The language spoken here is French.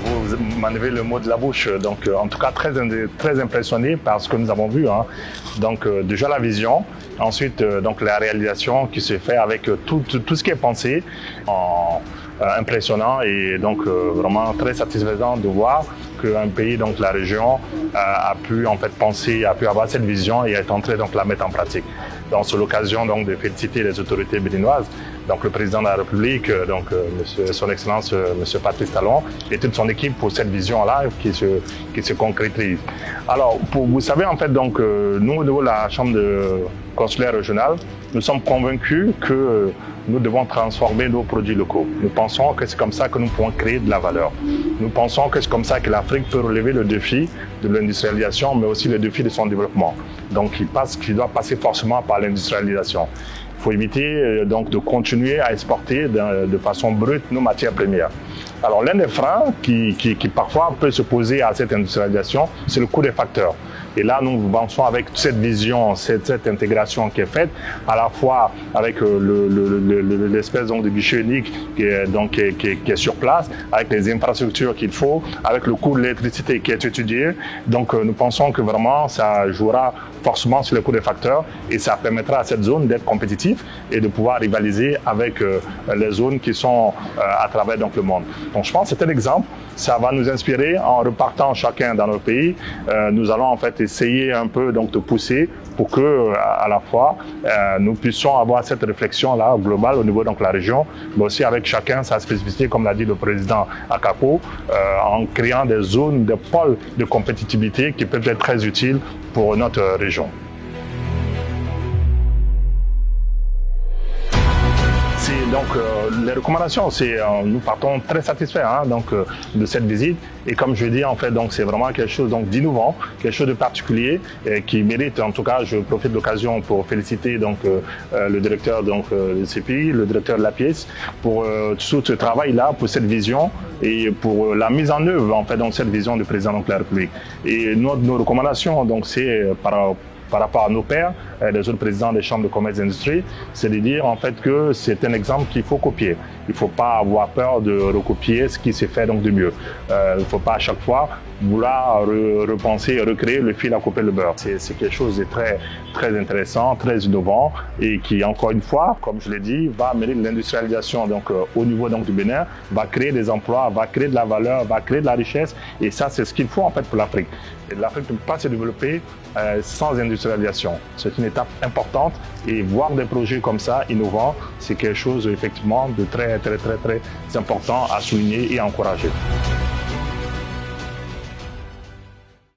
Vous m'enlevez le mot de la bouche. Donc, en tout cas, très impressionné par ce que nous avons vu. Hein. Donc, déjà la vision, ensuite donc la réalisation qui se fait avec tout ce qui est pensé, impressionnant et donc vraiment très satisfaisant de voir qu'un pays, donc la région, a pu en fait penser, a pu avoir cette vision et est en train donc la mettre en pratique. Donc, c'est l'occasion donc de féliciter les autorités béninoises, donc le président de la République, donc son Excellence Monsieur Patrice Talon et toute son équipe pour cette vision-là qui se concrétise. Alors, vous savez en fait donc nous au niveau de la Chambre consulaire régionale, nous sommes convaincus que nous devons transformer nos produits locaux. Nous pensons que c'est comme ça que nous pouvons créer de la valeur. Nous pensons que c'est comme ça que l'Afrique peut relever le défi de l'industrialisation, mais aussi le défi de son développement. Donc, il doit passer forcément par l'industrialisation. Il faut éviter donc de continuer à exporter de façon brute nos matières premières. Alors, l'un des freins qui parfois peut se poser à cette industrialisation, c'est le coût des facteurs. Et là, nous pensons avec cette vision, cette intégration qui est faite, à la fois avec l'espèce de guichet unique qui est sur place, avec les infrastructures qu'il faut, avec le coût de l'électricité qui est étudié. Donc, nous pensons que vraiment, ça jouera forcément sur le coût des facteurs et ça permettra à cette zone d'être compétitive et de pouvoir rivaliser avec les zones qui sont à travers donc, le monde. Donc, je pense que c'est un exemple. Ça va nous inspirer en repartant chacun dans nos pays. Nous allons en fait essayer un peu donc de pousser pour que à la fois nous puissions avoir cette réflexion là globale au niveau donc de la région, mais aussi avec chacun sa spécificité, comme l'a dit le président Akapo, en créant des zones, des pôles de compétitivité qui peuvent être très utiles pour notre région. Donc, les recommandations, nous partons très satisfaits de cette visite. Et comme je dis, en fait, donc c'est vraiment quelque chose d'innovant, quelque chose de particulier et qui mérite. En tout cas, je profite de l'occasion pour féliciter donc le directeur donc du CPI, le directeur de la pièce, pour tout ce travail-là, pour cette vision et pour la mise en œuvre en fait donc cette vision du président de la République. Et nos recommandations, donc c'est par rapport à nos pairs, les autres présidents des chambres de commerce et d'industrie, c'est de dire en fait que c'est un exemple qu'il faut copier. Il ne faut pas avoir peur de recopier ce qui s'est fait donc de mieux. Il ne faut pas à chaque fois vouloir repenser et recréer le fil à couper le beurre. C'est quelque chose de très intéressant, très innovant et qui, encore une fois, comme je l'ai dit, va amener de l'industrialisation donc, au niveau donc, du Bénin, va créer des emplois, va créer de la valeur, va créer de la richesse et ça, c'est ce qu'il faut en fait pour l'Afrique. L'Afrique ne peut pas se développer sans industrialisation. C'est une étape importante et voir des projets comme ça, innovants, c'est quelque chose effectivement de très important à souligner et à encourager.